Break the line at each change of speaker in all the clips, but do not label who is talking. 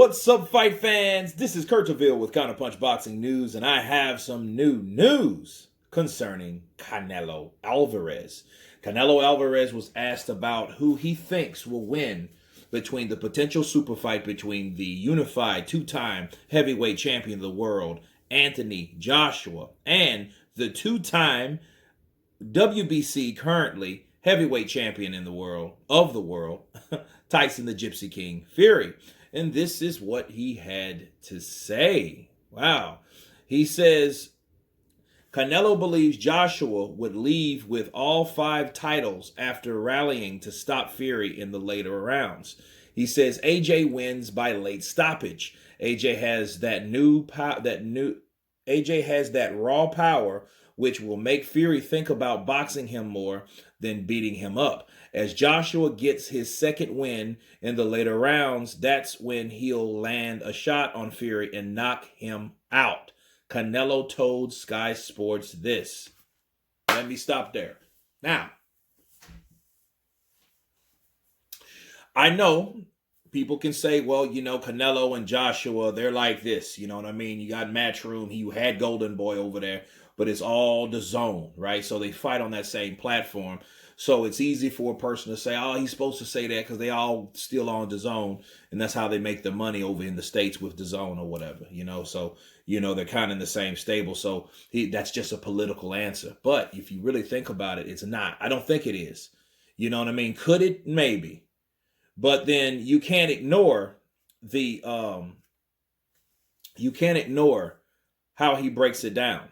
What's up, fight fans? This is Counterpunch with Counterpunch Boxing News, and I have some new news concerning Canelo Alvarez. Canelo Alvarez was asked about who he thinks will win between the potential super fight between the unified two-time heavyweight champion of the world, Anthony Joshua, and the two-time WBC currently heavyweight champion in the world, Tyson the Gypsy King Fury. And this is what he had to say. Wow. He says, Canelo believes Joshua would leave with all 5 titles after rallying to stop Fury in the later rounds. He says AJ wins by late stoppage. AJ has that raw power which will make Fury think about boxing him more than beating him up. As Joshua gets his second win in the later rounds, that's when he'll land a shot on Fury and knock him out. Canelo told Sky Sports this. Let me stop there. Now, I know people can say, well, Canelo and Joshua, they're like this. You know what I mean? You got Matchroom. You had Golden Boy over there, but it's all the zone, right? So they fight on that same platform. So it's easy for a person to say, oh, he's supposed to say that because they all still on the zone. And that's how they make their money over in the States with the zone or whatever, So, they're kind of in the same stable. So that's just a political answer. But if you really think about it, it's not. I don't think it is. You know what I mean? Could it? Maybe. But then you can't ignore how he breaks it down.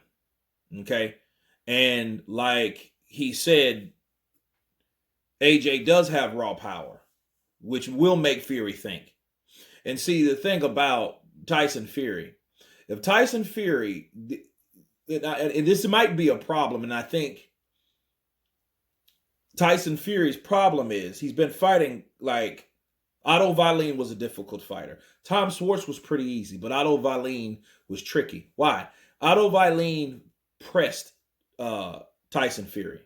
Okay. And like he said, AJ does have raw power, which will make Fury think. And see, the thing about Tyson Fury, if Tyson Fury, and this might be a problem, and I think Tyson Fury's problem is he's been fighting like Otto Wallin was a difficult fighter. Tom Schwartz was pretty easy, but Otto Wallin was tricky. Why? Otto Wallin pressed Tyson Fury.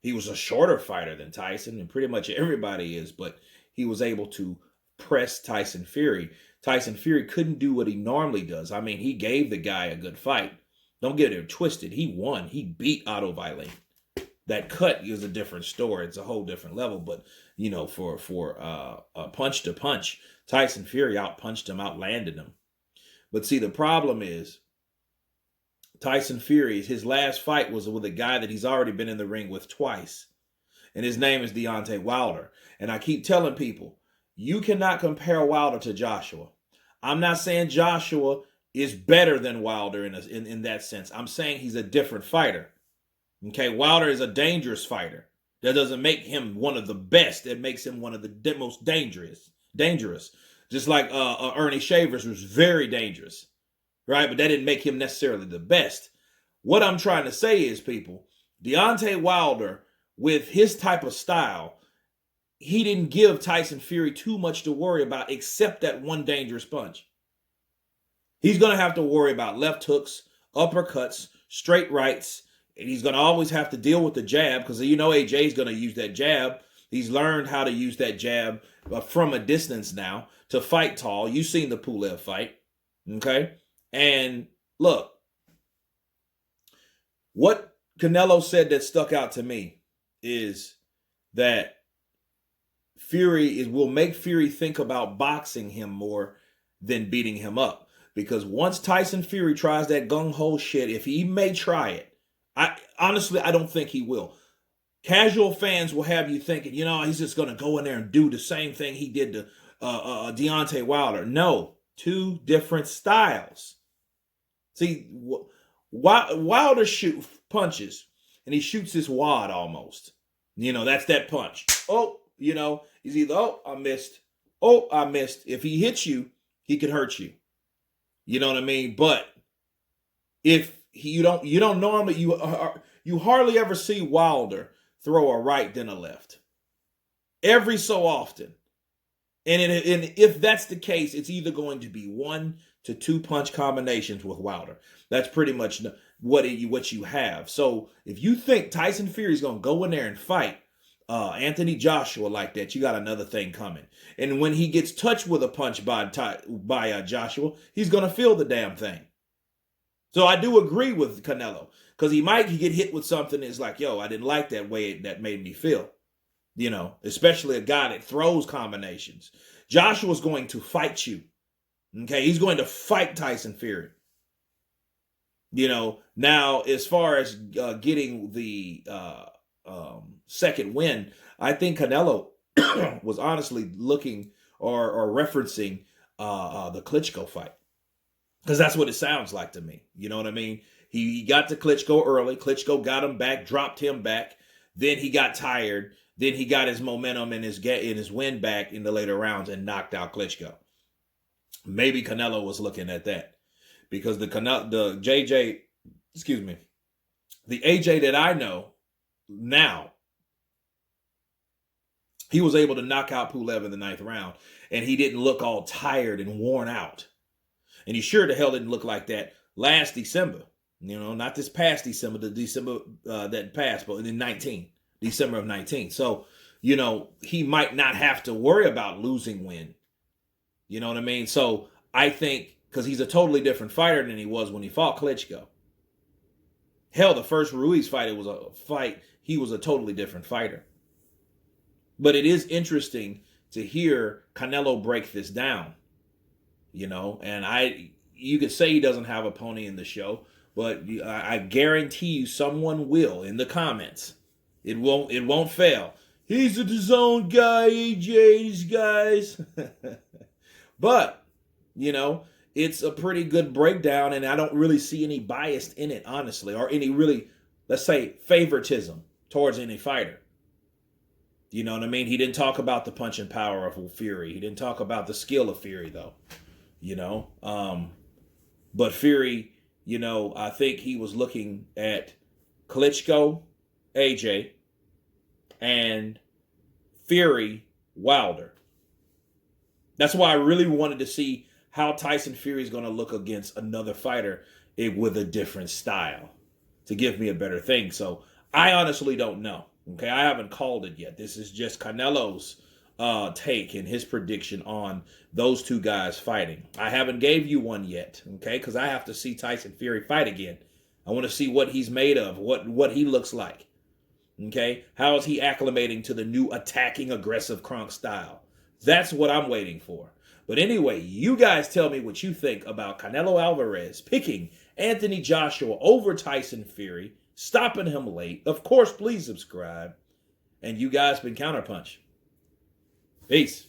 He was a shorter fighter than Tyson, and pretty much everybody is, but he was able to press Tyson Fury. Tyson Fury couldn't do what he normally does. I mean, he gave the guy a good fight. Don't get it twisted. He won. He beat Otto Wallin. That cut is a different story. It's a whole different level. But, for punch to punch, Tyson Fury outpunched him, outlanded him. But see, the problem is, Tyson Fury, his last fight was with a guy that he's already been in the ring with twice. And his name is Deontay Wilder. And I keep telling people, you cannot compare Wilder to Joshua. I'm not saying Joshua is better than Wilder in that sense. I'm saying he's a different fighter. Okay, Wilder is a dangerous fighter. That doesn't make him one of the best. It makes him one of the most dangerous. Just like Ernie Shavers was very dangerous. Right? But that didn't make him necessarily the best. What I'm trying to say is, people, Deontay Wilder, with his type of style, he didn't give Tyson Fury too much to worry about except that one dangerous punch. He's going to have to worry about left hooks, uppercuts, straight rights, and he's going to always have to deal with the jab because AJ's going to use that jab. He's learned how to use that jab from a distance now to fight tall. You've seen the Pulev fight, okay? And look, what Canelo said that stuck out to me is that Fury will make Fury think about boxing him more than beating him up. Because once Tyson Fury tries that gung-ho shit, if he may try it, I don't think he will. Casual fans will have you thinking, he's just going to go in there and do the same thing he did to Deontay Wilder. No, 2 different styles. See, Wilder punches, and he shoots his wad almost. That's that punch. Oh, he's either, oh, I missed. Oh, I missed. If he hits you, he could hurt you. You know what I mean? But if you don't normally, you hardly ever see Wilder throw a right then a left. Every so often. And if that's the case, it's either going to be 1 to 2 punch combinations with Wilder. That's pretty much what you have. So if you think Tyson Fury is going to go in there and fight Anthony Joshua like that, you got another thing coming. And when he gets touched with a punch by Joshua, he's going to feel the damn thing. So I do agree with Canelo, because he might get hit with something that's like, yo, I didn't like that way that made me feel. You know, especially a guy that throws combinations. Joshua's going to fight you. Okay, he's going to fight Tyson Fury. You know, now as far as getting the second win, I think Canelo was honestly looking or referencing the Klitschko fight, because that's what it sounds like to me. You know what I mean? He got to Klitschko early. Klitschko got him back, dropped him back. Then he got tired. Then he got his momentum and his win back in the later rounds and knocked out Klitschko. Maybe Canelo was looking at that, because the AJ that I know now, he was able to knock out Pulev in the 9th round, and he didn't look all tired and worn out. And he sure the hell didn't look like that last December. You know, not this past December, the December that passed, but in December of 19. So, you know, he might not have to worry about losing win. You know what I mean? So I think, because he's a totally different fighter than he was when he fought Klitschko. Hell, the first Ruiz fight, he was a totally different fighter. But it is interesting to hear Canelo break this down. You know, and you could say he doesn't have a pony in the show, but I guarantee you someone will in the comments. It won't fail. He's a DAZN guy, AJ, these guys. But, you know, it's a pretty good breakdown, and I don't really see any bias in it, honestly, or any really, let's say, favoritism towards any fighter. You know what I mean? He didn't talk about the punching power of Fury. He didn't talk about the skill of Fury, though. You know? But Fury, you know, I think he was looking at Klitschko, AJ, and Fury, Wilder. That's why I really wanted to see how Tyson Fury is going to look against another fighter with a different style to give me a better thing. So I honestly don't know. Okay, I haven't called it yet. This is just Canelo's take and his prediction on those two guys fighting. I haven't gave you one yet, okay, because I have to see Tyson Fury fight again. I want to see what he's made of, what he looks like. Okay, how is he acclimating to the new attacking, aggressive Kronk style? That's what I'm waiting for. But anyway, you guys tell me what you think about Canelo Alvarez picking Anthony Joshua over Tyson Fury, stopping him late. Of course, please subscribe. And you guys been Counterpunch. Peace.